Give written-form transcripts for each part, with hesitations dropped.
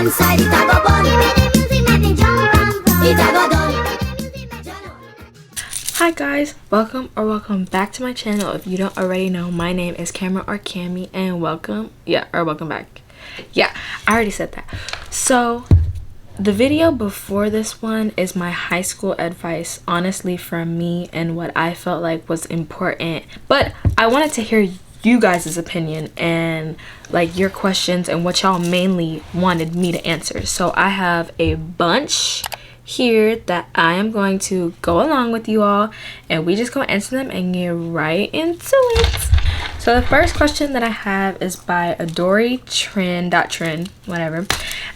Hi guys, welcome back to my channel. If you don't already know, my name is Camryn or Cammy, and welcome back. Yeah, I already said that. So the video before this one is my high school advice, honestly, from me and what I felt like was important, but I wanted to hear you guys' opinion and like your questions and what y'all mainly wanted me to answer. So I have a bunch here that I am going to go along with you all, and we just go answer them and get right into it. So the first question that I have is by Adori Trend, whatever,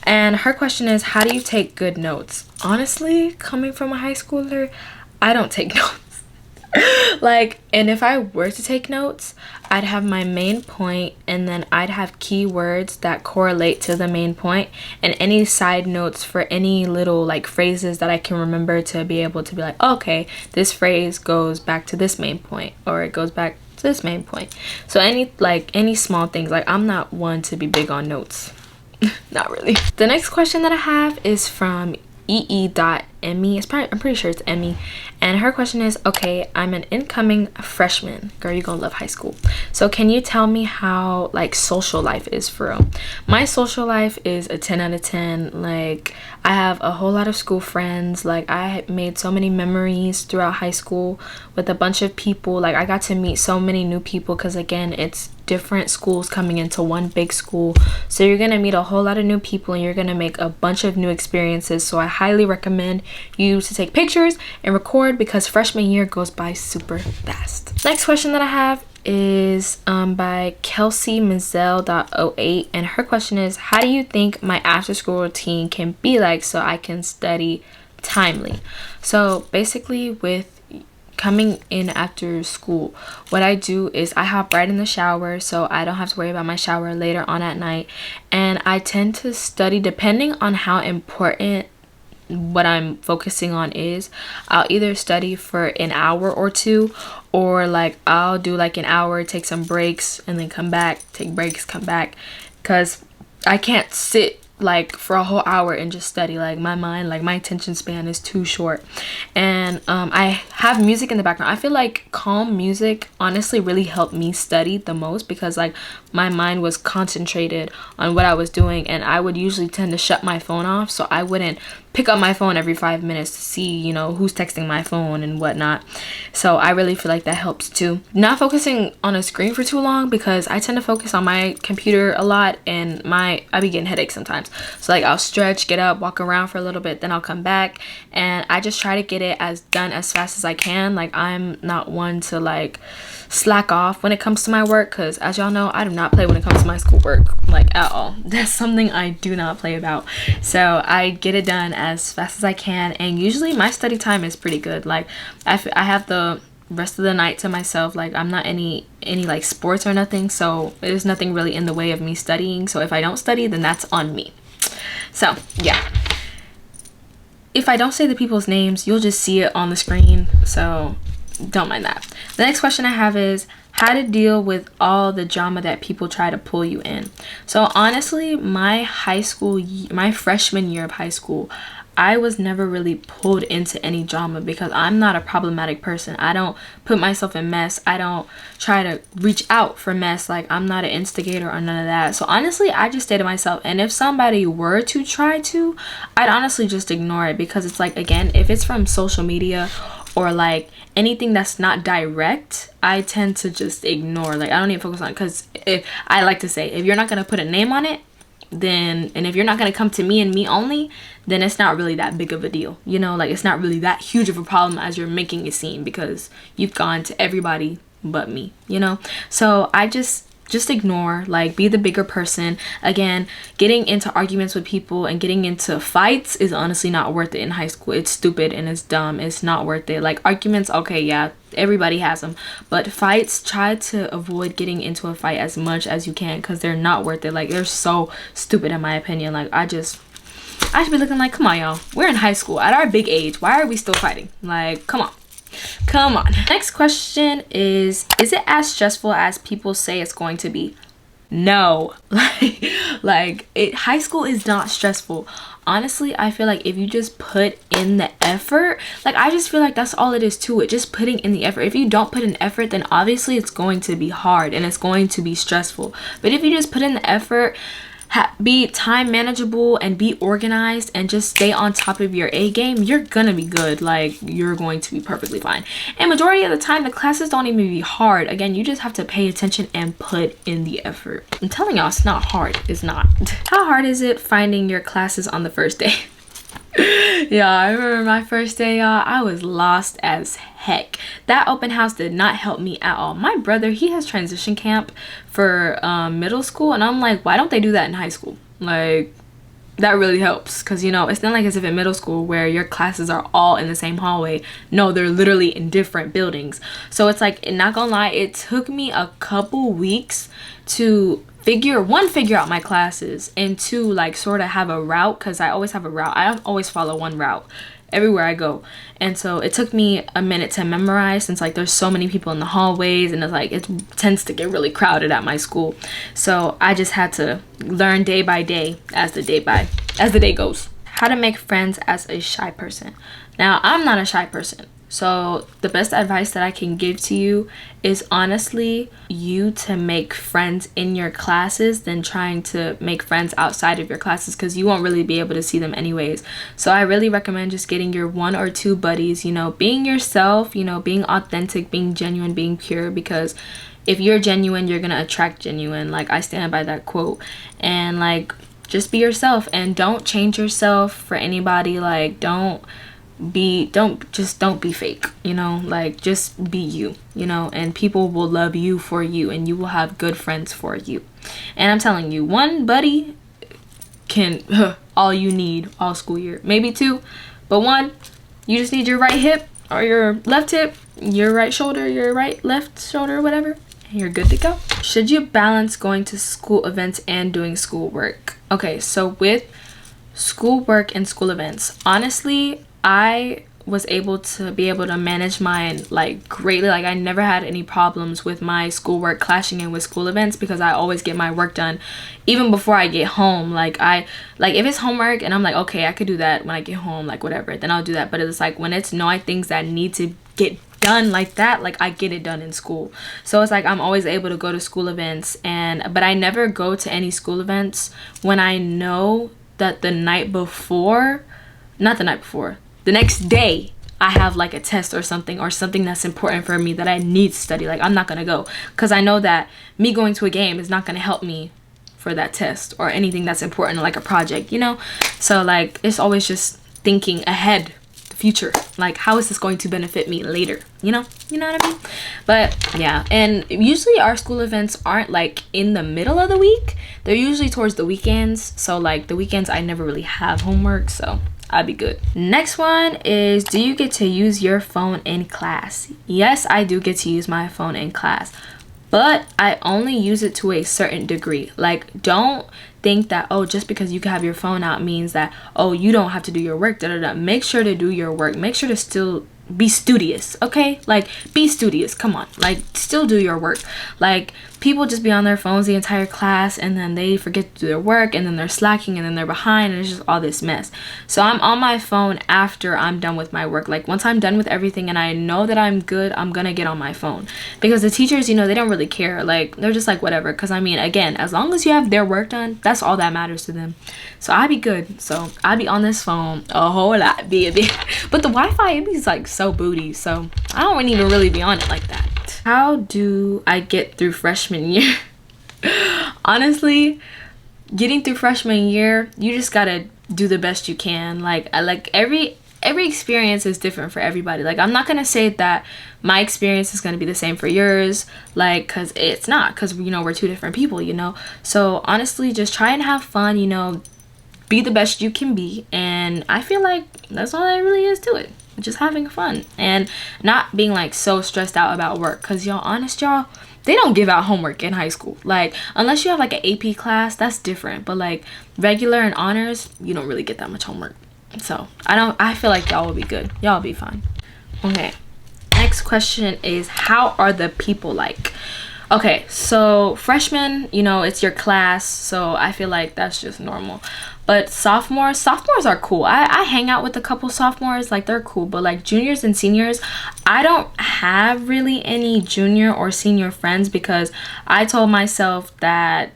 and her question is, how do you take good notes? Honestly, coming from a high schooler, I don't take notes. Like, and if I were to take notes, I'd have my main point, and then I'd have keywords that correlate to the main point, and any side notes for any little like phrases that I can remember to be able to be like, okay, this phrase goes back to this main point, or it goes back to this main point. So any small things, like I'm not one to be big on notes. Not really. The next question that I have is from EE.Emmy. I'm pretty sure it's Emmy, and her question is, okay, I'm an incoming freshman. Girl, you're gonna love high school. So can you tell me how like social life is for real? My social life is a 10 out of 10. Like, I have a whole lot of school friends. Like, I made so many memories throughout high school with a bunch of people. Like, I got to meet so many new people because, again, it's different schools coming into one big school, so you're gonna meet a whole lot of new people and you're gonna make a bunch of new experiences. So I highly recommend you to take pictures and record, because freshman year goes by super fast. Next question that I have is by Kelsey Mizell.08, and her question is, how do you think my after school routine can be like so I can study timely? So basically, with coming in after school, what I do is I hop right in the shower, so I don't have to worry about my shower later on at night, and I tend to study depending on how important what I'm focusing on is. I'll either study for an hour or two, or like I'll do like an hour, take some breaks, and then come back, take breaks, come back, because I can't sit like for a whole hour and just study. Like, my mind, like my attention span is too short. And I have music in the background. I feel like calm music honestly really helped me study the most, because like my mind was concentrated on what I was doing, and I would usually tend to shut my phone off, so I wouldn't pick up my phone every 5 minutes to see, you know, who's texting my phone and whatnot. So I really feel like that helps too. Not focusing on a screen for too long, because I tend to focus on my computer a lot, and I be getting headaches sometimes. So like I'll stretch, get up, walk around for a little bit, then I'll come back, and I just try to get it done as fast as I can. Like, I'm not one to like slack off when it comes to my work, because as y'all know, I do not play when it comes to my schoolwork, like at all. That's something I do not play about. So I get it done as fast as I can, and usually my study time is pretty good. Like, I have the rest of the night to myself. Like, I'm not any like sports or nothing, so there's nothing really in the way of me studying. So if I don't study, then that's on me. So yeah, if I don't say the people's names, you'll just see it on the screen, so don't mind that. The next question I have is how to deal with all the drama that people try to pull you in. So honestly, my freshman year of high school, I was never really pulled into any drama, because I'm not a problematic person. I don't put myself in mess. I don't try to reach out for mess. Like, I'm not an instigator or none of that. So honestly, I just stay to myself. And if somebody were to try to, I'd honestly just ignore it, because it's like, again, if it's from social media or like anything that's not direct, I tend to just ignore. Like, I don't even focus on it, because if I like to say, if you're not going to put a name on it, then, and if you're not going to come to me and me only, then it's not really that big of a deal, you know. Like, it's not really that huge of a problem as you're making it seem, because you've gone to everybody but me, you know. So I just ignore, like, be the bigger person. Again, getting into arguments with people and getting into fights is honestly not worth it in high school. It's stupid and it's dumb. It's not worth it. Like, arguments, okay, yeah, everybody has them, but fights, try to avoid getting into a fight as much as you can, because they're not worth it. Like, they're so stupid in my opinion. Like, I should be looking like, come on, y'all, we're in high school at our big age, why are we still fighting? Like, come on. Next question is it as stressful as people say it's going to be? no. High school is not stressful. Honestly, I feel like if you just put in the effort, like I just feel like that's all it is to it, just putting in the effort. If you don't put in effort, then obviously it's going to be hard and it's going to be stressful. But if you just put in the effort, be time manageable and be organized and just stay on top of your A game, you're gonna be good. Like, you're going to be perfectly fine. And majority of the time, the classes don't even be hard. Again, you just have to pay attention and put in the effort. I'm telling y'all, it's not hard. It's not. How hard is it finding your classes on the first day? Yeah, I remember my first day, y'all. I was lost as heck. That open house did not help me at all. My brother, he has transition camp for middle school, and I'm like, why don't they do that in high school? Like, that really helps, because you know, it's not like as if in middle school where your classes are all in the same hallway. No, they're literally in different buildings. So it's like, not gonna lie, it took me a couple weeks to figure out my classes, and two, like sort of have a route, because I always have a route. I always follow one route everywhere I go. And so it took me a minute to memorize, since like there's so many people in the hallways, and it's like it tends to get really crowded at my school. So I just had to learn day by day as the day goes. How to make friends as a shy person. Now, I'm not a shy person, so the best advice that I can give to you is honestly you to make friends in your classes than trying to make friends outside of your classes, because you won't really be able to see them anyways. So I really recommend just getting your 1 or 2 buddies, you know, being yourself, you know, being authentic, being genuine, being pure, because if you're genuine, you're gonna attract genuine. Like, I stand by that quote. And like, just be yourself and don't change yourself for anybody. Like, don't be fake, you know, like just be you, you know, and people will love you for you, and you will have good friends for you. And I'm telling you, 1 buddy can all you need all school year, maybe 2, but 1, you just need your right hip or your left hip, your right shoulder, your left shoulder, whatever, and you're good to go. Should you balance going to school events and doing schoolwork? Okay, so with schoolwork and school events, honestly, I was able to manage mine like greatly. Like, I never had any problems with my schoolwork clashing in with school events, because I always get my work done even before I get home. Like, if it's homework and I'm like, okay, I could do that when I get home, like whatever, then I'll do that. But it's like when it's knowing things that need to get done like that, like I get it done in school. So it's like I'm always able to go to school events, but I never go to any school events when I know that the next day I have like a test or something that's important for me that I need to study. Like, I'm not gonna go, because I know that me going to a game is not gonna help me for that test or anything that's important, like a project, you know. So like, it's always just thinking ahead, the future, like how is this going to benefit me later, you know what I mean? But yeah, and usually our school events aren't like in the middle of the week, they're usually towards the weekends. So like the weekends I never really have homework, so I'd be good. Next one is, do you get to use your phone in class? Yes, I do get to use my phone in class, but I only use it to a certain degree. Like, don't think that, oh, just because you can have your phone out means that, oh, you don't have to do your work. Make sure to do your work. Make sure to still be studious, okay? Like, be studious. Come on, like, still do your work. Like, people just be on their phones the entire class, and then they forget to do their work, and then they're slacking, and then they're behind, and it's just all this mess. So I'm on my phone after I'm done with my work. Like, once I'm done with everything and I know that I'm good, I'm gonna get on my phone, because the teachers, you know, they don't really care. Like, they're just like, whatever, because I mean, again, as long as you have their work done, that's all that matters to them. So I'd be good. So I'd be on this phone a whole lot, baby. But the Wi-Fi, it be like so booty, so I don't even really be on it like that. How do I get through freshman year? Honestly, getting through freshman year, you just gotta do the best you can. Like every experience is different for everybody. Like, I'm not gonna say that my experience is gonna be the same for yours, like, because it's not, because you know, we're 2 different people, you know. So honestly, just try and have fun, you know, be the best you can be, and I feel like that's all that really is to it. Just having fun and not being like so stressed out about work, because y'all, they don't give out homework in high school. Like, unless you have like an AP class, that's different, but like regular and honors, you don't really get that much homework. So I feel like y'all will be good. Y'all will be fine. Okay, next question is, how are the people like? Okay, so freshmen, you know, it's your class, so I feel like that's just normal. But sophomores are cool. I hang out with a couple sophomores, like they're cool. But like juniors and seniors, I don't have really any junior or senior friends because I told myself that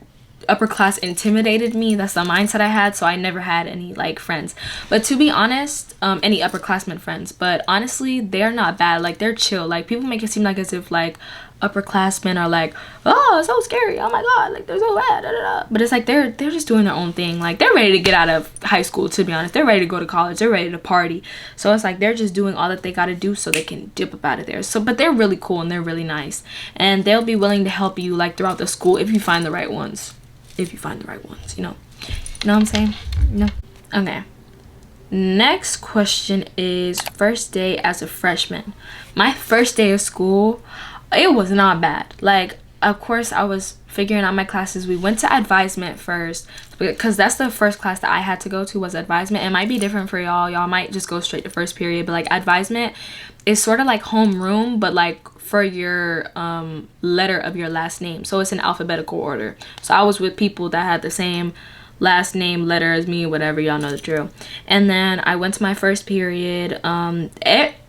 upper class intimidated me. That's the mindset I had, so I never had any like friends. But to be honest, any upperclassmen friends, but honestly they're not bad. Like they're chill. Like people make it seem like as if like upperclassmen are like, oh, so scary, oh my god, like they're so bad, da, da, da. But it's like they're just doing their own thing. Like they're ready to get out of high school, to be honest. They're ready to go to college, they're ready to party. So it's like they're just doing all that they got to do so they can dip up out of there. So but they're really cool and they're really nice, and they'll be willing to help you like throughout the school if you find the right ones. If you find the right ones, you know what I'm saying? No. Okay, next question is first day as a freshman. My first day of school, it was not bad. Like, of course I was figuring out my classes. We went to advisement first because that's the first class that I had to go to, was advisement. It might be different for y'all might just go straight to first period, but like advisement is sort of like homeroom, but like for your letter of your last name, so it's in alphabetical order. So I was with people that had the same last name letter as me, whatever, y'all know the drill. And then I went to my first period.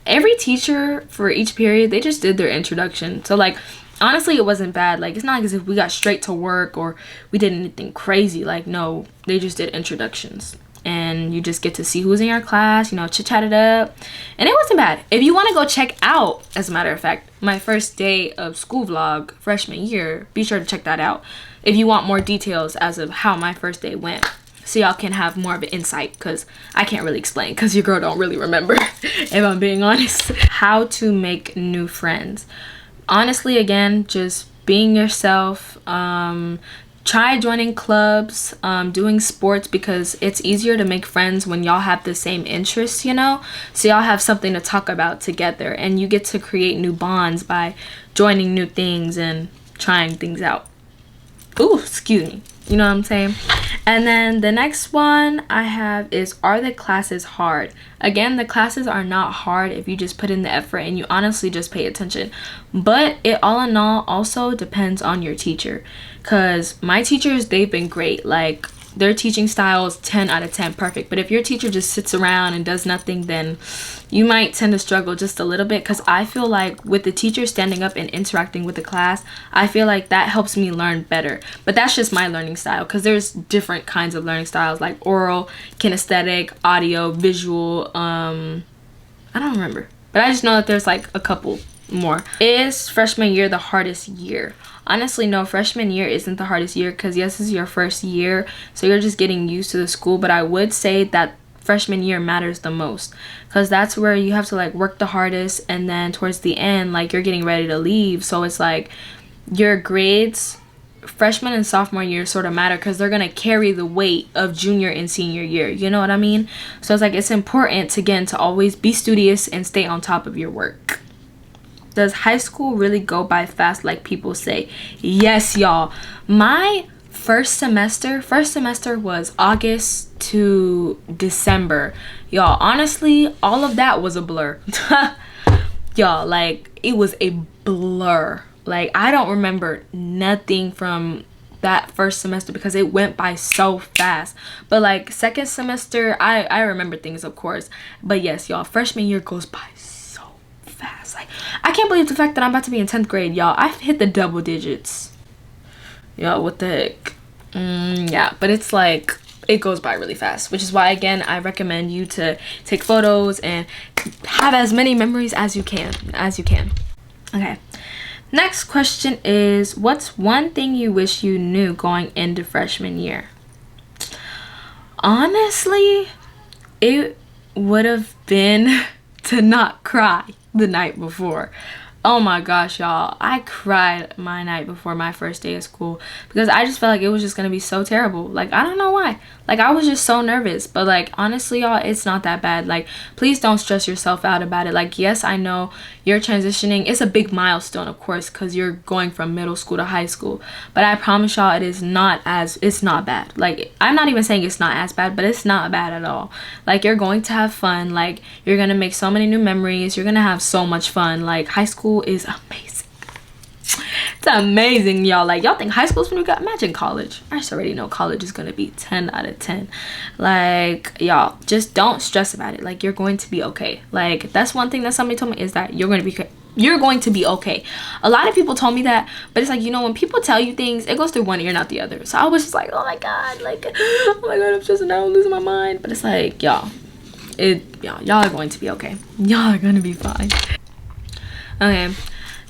Every teacher for each period, they just did their introduction. So like honestly it wasn't bad. Like it's not like as if we got straight to work or we did anything crazy. Like no, they just did introductions, and you just get to see who's in your class, you know, chit chat it up, and it wasn't bad. If you want to go check out, as a matter of fact, my first day of school vlog freshman year, be sure to check that out if you want more details as of how my first day went, so y'all can have more of an insight, because I can't really explain because your girl don't really remember if I'm being honest. How to make new friends. Honestly, again, just being yourself. Try joining clubs, doing sports, because it's easier to make friends when y'all have the same interests, you know? So y'all have something to talk about together, and you get to create new bonds by joining new things and trying things out. Ooh, excuse me. You know what I'm saying? And then the next one I have is, are the classes hard? Again, the classes are not hard if you just put in the effort and you honestly just pay attention. But it all in all also depends on your teacher, because my teachers, they've been great. Like their teaching style is 10 out of 10 perfect. But if your teacher just sits around and does nothing, then you might tend to struggle just a little bit, because I feel like with the teacher standing up and interacting with the class, I feel like that helps me learn better. But that's just my learning style, because there's different kinds of learning styles, like oral, kinesthetic, audio, visual. I don't remember, but I just know that there's like a couple more. Is freshman year the hardest year? Honestly, no, freshman year isn't the hardest year, because yes, this is your first year, so you're just getting used to the school. But I would say that freshman year matters the most, because that's where you have to like work the hardest, and then towards the end, like you're getting ready to leave. So it's like your grades freshman and sophomore year sort of matter, because they're gonna carry the weight of junior and senior year, you know what I mean? So it's like it's important again to always be studious and stay on top of your work. Does high school really go by fast like people say? Yes, y'all. My first semester was August to December. Y'all, honestly, all of that was a blur. Y'all, like it was a blur. Like I don't remember nothing from that first semester because it went by so fast. But like second semester, I remember things, of course. But yes, y'all, freshman year goes by so fast. Like I can't believe the fact that I'm about to be in 10th grade, y'all. I've hit the double digits. Y'all, what the heck? Yeah, but it's like it goes by really fast, which is why again I recommend you to take photos and have as many memories as you can. Okay, next question is, what's one thing you wish you knew going into freshman year? Honestly, it would have been to not cry the night before. Oh my gosh, y'all, I cried my night before my first day of school because I just felt like it was just gonna be so terrible. Like I don't know why, like I was just so nervous. But like honestly, y'all, it's not that bad. Like please don't stress yourself out about it. Like yes, I know you're transitioning, it's a big milestone, of course, because you're going from middle school to high school, but I promise y'all it's not bad. Like I'm not even saying it's not as bad, but it's not bad at all. Like you're going to have fun, like you're gonna make so many new memories, you're gonna have so much fun. Like high school is amazing. It's amazing, y'all. Like, y'all think high school's when we got, imagine college. I just already know college is gonna be 10 out of 10. Like, y'all, just don't stress about it. Like, you're going to be okay. Like, that's one thing that somebody told me, is that you're going to be okay. A lot of people told me that, but it's like, you know, when people tell you things, it goes through one ear, not the other. So I was just like, oh my god, like, oh my god, I'm stressing out, I'm losing my mind. But it's like, y'all are going to be okay. Y'all are gonna be fine. Okay,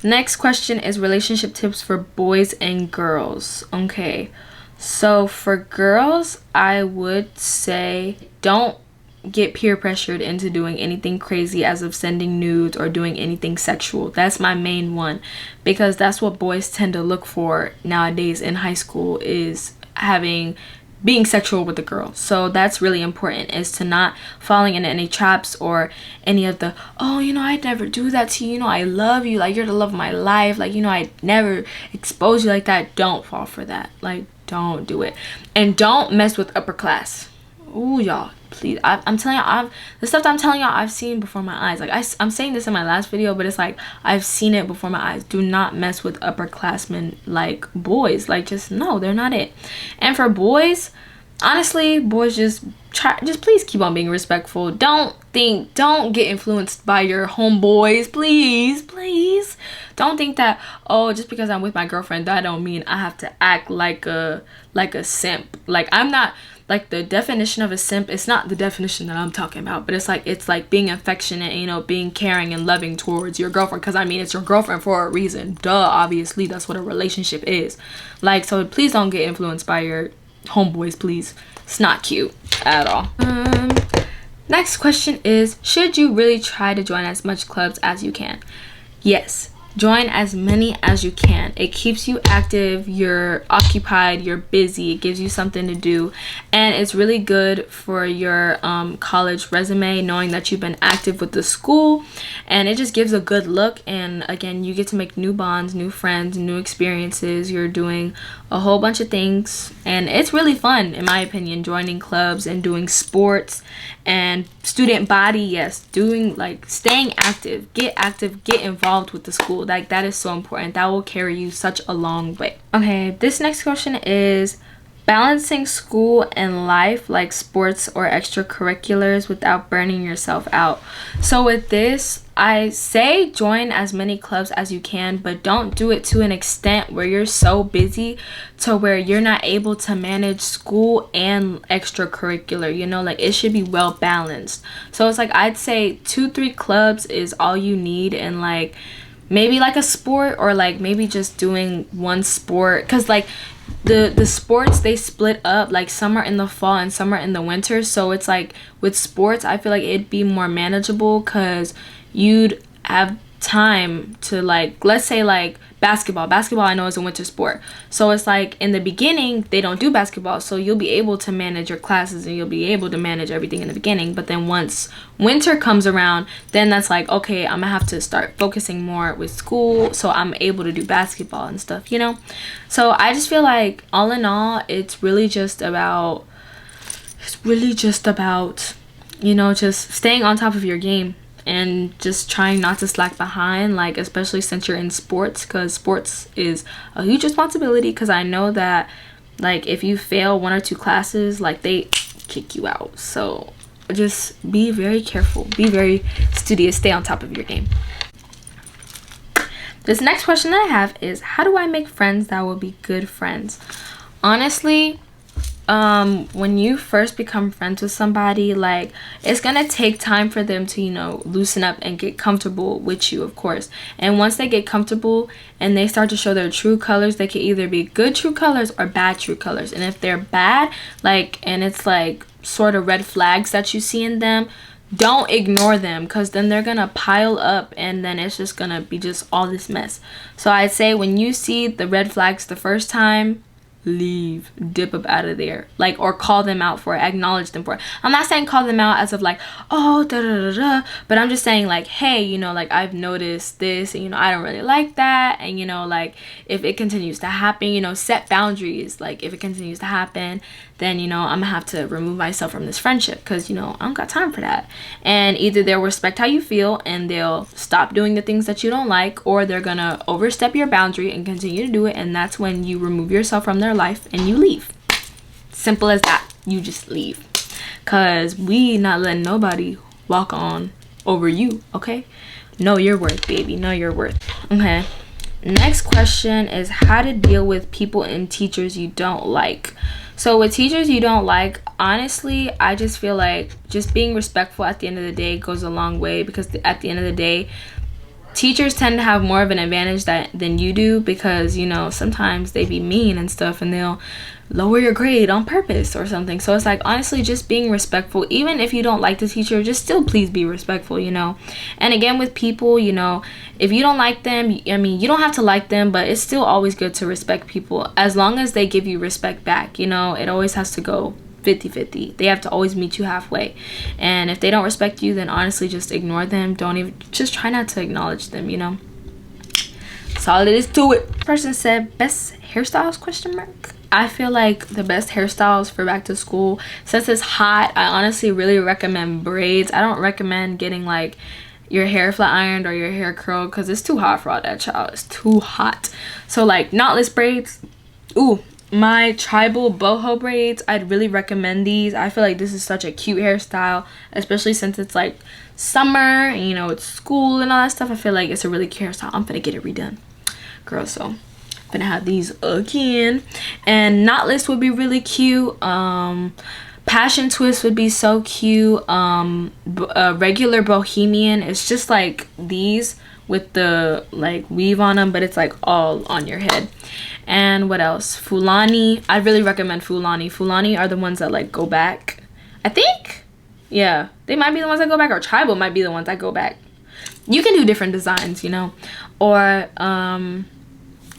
next question is relationship tips for boys and girls. Okay, so for girls, I would say don't get peer pressured into doing anything crazy, as of sending nudes or doing anything sexual. That's my main one, because that's what boys tend to look for nowadays in high school, is being sexual with a girl. So that's really important, is to not falling into any traps or any of the, oh, you know, I'd never do that to you, you know, I love you, like, you're the love of my life, like, you know, I'd never expose you like that. Don't fall for that. Like, don't do it. And don't mess with upper class. Ooh, y'all, please. I'm telling y'all, the stuff that I'm telling y'all, I've seen before my eyes. Like, I'm saying this in my last video, but it's like, I've seen it before my eyes. Do not mess with upperclassmen, like, boys. Like, just, no, they're not it. And for boys, honestly, boys, just please keep on being respectful. Don't get influenced by your homeboys. Please. Don't think that, oh, just because I'm with my girlfriend, that don't mean I have to act like a simp. Like, I'm not, like, the definition of a simp, it's not the definition that I'm talking about, but it's like being affectionate, you know, being caring and loving towards your girlfriend, because I mean, it's your girlfriend for a reason. Duh, obviously, that's what a relationship is. Like, so please don't get influenced by your homeboys, please. It's not cute at all. Next question is, should you really try to join as much clubs as you can? Yes. Join as many as you can. It keeps you active, you're occupied, you're busy, it gives you something to do, and it's really good for your college resume, knowing that you've been active with the school, and it just gives a good look. And again, you get to make new bonds, new friends, new experiences. You're doing a whole bunch of things, and it's really fun, in my opinion, joining clubs and doing sports and student body. Yes, doing, like, staying active, get involved with the school. Like, that is so important. That will carry you such a long way. Okay, this next question is balancing school and life, like sports or extracurriculars, without burning yourself out. So with this, I say join as many clubs as you can, but don't do it to an extent where you're so busy to where you're not able to manage school and extracurricular, you know, like, it should be well balanced. So it's like, I'd say 2-3 clubs is all you need, and like maybe like a sport, or like maybe just doing one sport, because like the sports, they split up, like some are in the fall and some are in the winter. So it's like with sports, I feel like it'd be more manageable, because you'd have time to, like, let's say like basketball I know is a winter sport, so it's like in the beginning they don't do basketball, so you'll be able to manage your classes and you'll be able to manage everything in the beginning. But then once winter comes around, then that's like, okay, I'm gonna have to start focusing more with school, so I'm able to do basketball and stuff, you know. So I just feel like, all in all, it's really just about you know, just staying on top of your game and just trying not to slack behind, like, especially since you're in sports, because sports is a huge responsibility. Because I know that, like, if you fail 1 or 2 classes, like, they kick you out. So just be very careful, be very studious, stay on top of your game. This next question that I have is, how do I make friends that will be good friends? Honestly, when you first become friends with somebody, like, it's gonna take time for them to, you know, loosen up and get comfortable with you, of course. And once they get comfortable and they start to show their true colors, they can either be good true colors or bad true colors. And if they're bad, like, and it's like sort of red flags that you see in them, don't ignore them, because then they're gonna pile up and then it's just gonna be just all this mess. So I'd say, when you see the red flags the first time, leave, dip up out of there, like, or call them out for it, acknowledge them for it. I'm not saying call them out as of like, oh, da da da da, but I'm just saying, like, hey, you know, like, I've noticed this, and, you know, I don't really like that, and, you know, like, if it continues to happen, you know, set boundaries. Like, if it continues to happen, then, you know, I'm gonna have to remove myself from this friendship, because, you know, I don't got time for that. And either they'll respect how you feel and they'll stop doing the things that you don't like, or they're gonna overstep your boundary and continue to do it, and that's when you remove yourself from their life and you leave. Simple as that. You just leave, because we not letting nobody walk on over you. Okay, know your worth, baby. Know your worth. Okay, next question is how to deal with people and teachers you don't like. So with teachers you don't like, honestly, I just feel like just being respectful at the end of the day goes a long way, because at the end of the day, teachers tend to have more of an advantage than you do, because, you know, sometimes they be mean and stuff and they'll lower your grade on purpose or something. So it's like, honestly, just being respectful. Even if you don't like the teacher, just still please be respectful, you know. And again, with people, you know, if you don't like them, I mean, you don't have to like them, but it's still always good to respect people as long as they give you respect back. You know, it always has to go 50-50. They have to always meet you halfway. And if they don't respect you, then honestly just ignore them. Don't even, just try not to acknowledge them, you know. That's all it is to it. Person said best hairstyles question mark. I feel like the best hairstyles for back to school, since it's hot, I honestly really recommend braids. I don't recommend getting like your hair flat ironed or your hair curled, because it's too hot for all that, child. It's too hot. So like knotless braids. Ooh, my tribal boho braids, I'd really recommend these. I feel like this is such a cute hairstyle, especially since it's like summer and, you know, it's school and all that stuff. I feel like it's a really cute hairstyle. I'm gonna get it redone, girl. So I'm gonna have these again. And knotless would be really cute. Passion twist would be so cute. Regular bohemian, it's just like these with the like weave on them, but it's like all on your head. And what else? Fulani, I really recommend Fulani. Fulani are the ones that like go back, I think. Yeah, they might be the ones that go back, or tribal might be the ones that go back. You can do different designs, you know. Or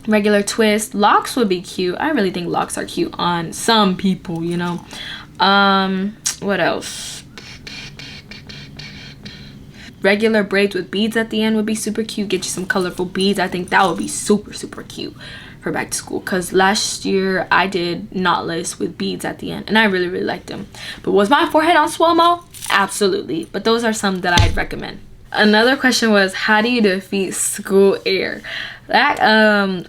regular twist. Locks would be cute. I really think locks are cute on some people, you know. What else? Regular braids with beads at the end would be super cute. Get you some colorful beads. I think that would be super cute for back to school, because last year I did knotless with beads at the end and I really liked them. But was my forehead on swole-mo? Absolutely. But those are some that I'd recommend. Another question was, how do you defeat school air? That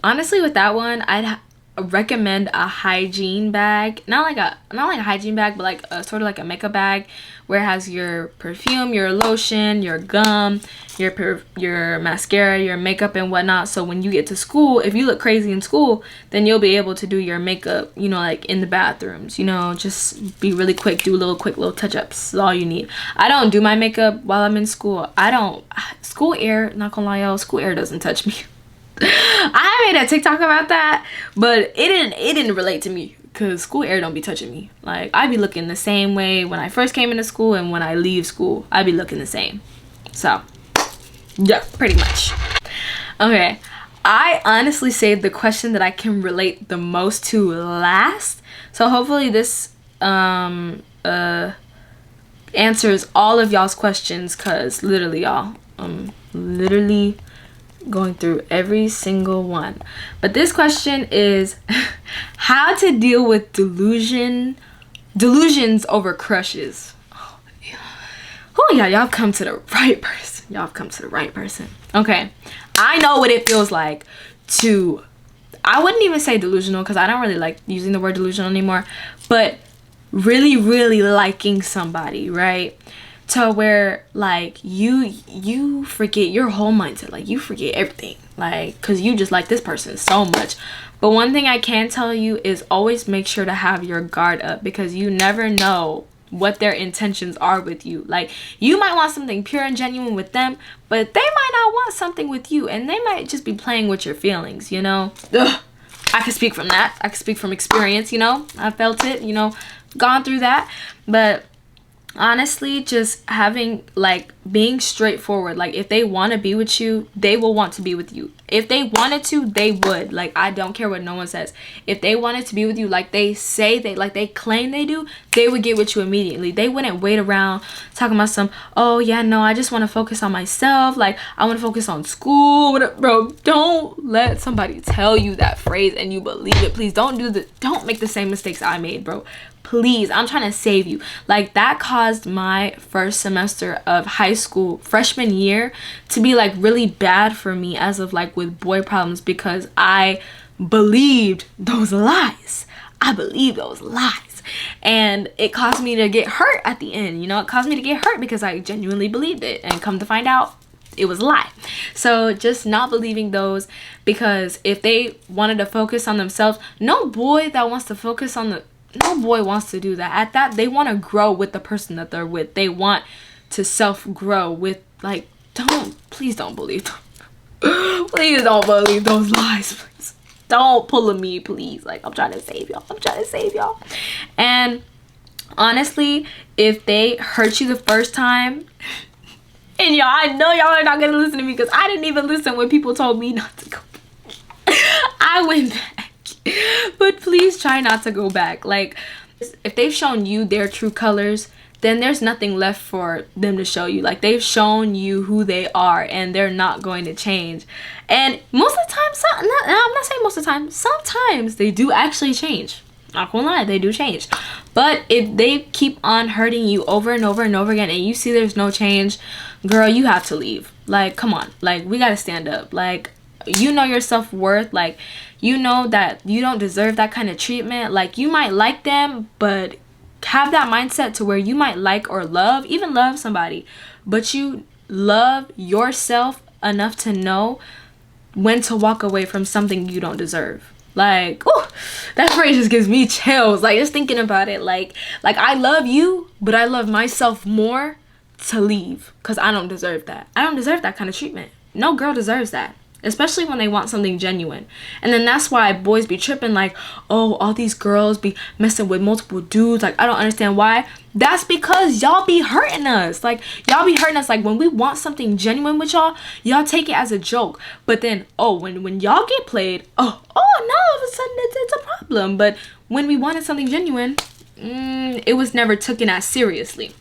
honestly, with that one, I'd recommend a hygiene bag. Not like a hygiene bag, but like a sort of like a makeup bag, where it has your perfume, your lotion, your gum, your mascara, your makeup and whatnot. So when you get to school, if you look crazy in school, then you'll be able to do your makeup, you know, like in the bathrooms, you know, just be really quick, do quick little touch-ups. Is all you need. I don't do my makeup while I'm in school. School air, not gonna lie, y'all, school air doesn't touch me. I made a TikTok about that, but it didn't relate to me, because school air don't be touching me. Like, I be looking the same way when I first came into school, and when I leave school I be looking the same. So yeah, pretty much. Okay, I honestly saved the question that I can relate the most to last, so hopefully this answers all of y'all's questions, because literally, y'all, literally going through every single one. But this question is how to deal with delusions over crushes. Oh yeah, y'all come to the right person. Y'all come to the right person. Okay, I know what it feels like to, I wouldn't even say delusional, because I don't really like using the word delusional anymore, but really liking somebody, right? To where like you forget your whole mindset, like you forget everything, like, because you just like this person so much. But one thing I can tell you is always make sure to have your guard up, because you never know what their intentions are with you. Like, you might want something pure and genuine with them, but they might not want something with you, and they might just be playing with your feelings, you know. Ugh. I can speak from that. I can speak from experience, you know. I felt it, you know, gone through that. But honestly, just having, like, being straightforward. Like, if they want to be with you, they will want to be with you. If they wanted to, they would. Like, I don't care what no one says. If they wanted to be with you, like they say, they claim they do, they would get with you immediately. They wouldn't wait around talking about some, oh yeah, no, I just want to focus on myself, like I want to focus on school. Bro, don't let somebody tell you that phrase and you believe it. Please don't make the same mistakes I made, bro. please, I'm trying to save you. Like, that caused my first semester of high school, freshman year, to be like really bad for me as of like with boy problems, because I believed those lies. I believed those lies, and it caused me to get hurt at the end. You know, it caused me to get hurt because I genuinely believed it, and come to find out, it was a lie. So just not believing those, because if they wanted to focus on themselves, no boy wants to do that. At that, they want to grow with the person that they're with. They want to self-grow with, like, please don't believe them. Please don't believe those lies, please. Don't pull a me, please. Like, I'm trying to save y'all. I'm trying to save y'all. And honestly, if they hurt you the first time, and y'all, I know y'all are not gonna listen to me, because I didn't even listen when people told me not to go back. I went back. But please try not to go back. Like, if they've shown you their true colors, then there's nothing left for them to show you. Like, they've shown you who they are, and they're not going to change. And most of the time, I'm not saying most of the time, sometimes they do actually change. Not gonna lie, they do change. But if they keep on hurting you over and over and over again, and you see there's no change, girl, you have to leave. Like, come on. Like, we gotta stand up. Like, you know your self-worth. Like, you know that you don't deserve that kind of treatment. Like, you might like them, but have that mindset to where you might like or love, even love somebody, but you love yourself enough to know when to walk away from something you don't deserve. Like, oh, that phrase just gives me chills. Like, just thinking about it. Like I love you, but I love myself more to leave, because I don't deserve that. I don't deserve that kind of treatment. No girl deserves that, especially when they want something genuine. And then that's why boys be tripping, like, oh, all these girls be messing with multiple dudes. Like, I don't understand why. That's because y'all be hurting us. Like, y'all be hurting us. Like, when we want something genuine with y'all take it as a joke. But then, oh, when y'all get played, oh, now all of a sudden it's a problem. But when we wanted something genuine, it was never taken as seriously.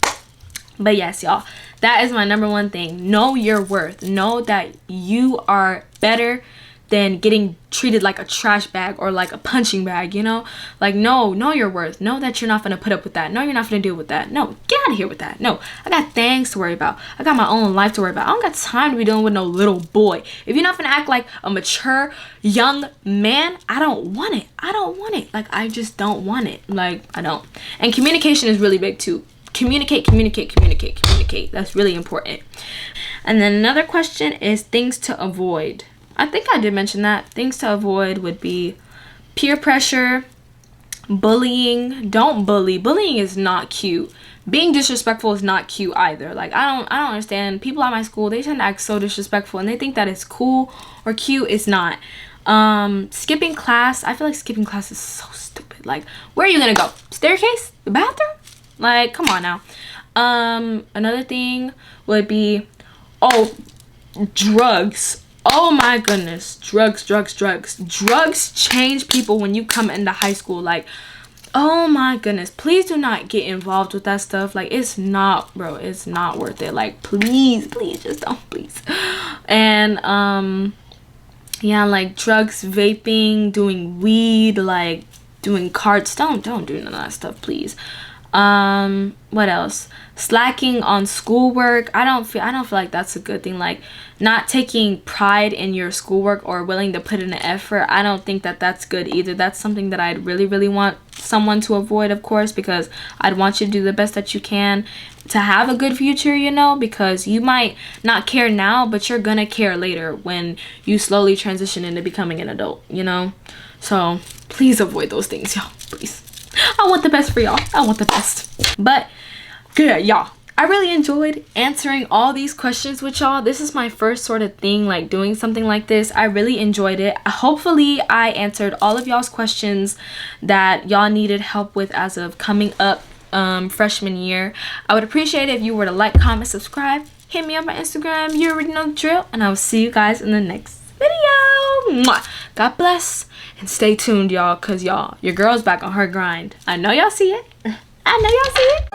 But yes, y'all, that is my number one thing. Know your worth. Know that you are better than getting treated like a trash bag or like a punching bag, you know? Like, know your worth. Know that you're not gonna put up with that. No, you're not gonna deal with that. No, get out of here with that. No, I got things to worry about. I got my own life to worry about. I don't got time to be dealing with no little boy. If you're not gonna act like a mature young man, I don't want it. I don't want it. Like, I just don't want it. Like, I don't. And communication is really big too. Communicate. That's really important. And then another question is things to avoid. I think I did mention that. Things to avoid would be peer pressure, bullying. Don't bully. Bullying is not cute. Being disrespectful is not cute either. Like, I don't understand. People at my school, they tend to act so disrespectful, and they think that it's cool or cute. It's not. Skipping class. I feel like skipping class is so stupid. Like, where are you gonna go? Staircase? The bathroom? Like, come on now. Another thing would be, drugs. Oh my goodness. Drugs change people when you come into high school. Like, oh my goodness, please do not get involved with that stuff. Like, it's not, bro, it's not worth it. Like, please just don't, please. And yeah, like drugs, vaping, doing weed, like doing carts. Don't do none of that stuff, please. What else? Slacking on schoolwork. I don't feel like that's a good thing. Like, not taking pride in your schoolwork or willing to put in an effort. I don't think that that's good either. That's something that I'd really want someone to avoid, of course, because I'd want you to do the best that you can to have a good future, you know, because you might not care now, but you're gonna care later when you slowly transition into becoming an adult, you know. So please avoid those things, y'all, please. I want the best for y'all. I want the best. But good, y'all, I really enjoyed answering all these questions with y'all. This is my first sort of thing, like doing something like this. I really enjoyed it. Hopefully I answered all of y'all's questions that y'all needed help with as of coming up freshman year. I would appreciate it if you were to like, comment, subscribe, hit me on my Instagram. You already know the drill, and I will see you guys in the next video. Mwah. God bless, and stay tuned, y'all, because y'all, your girl's back on her grind. I know y'all see it. I know y'all see it.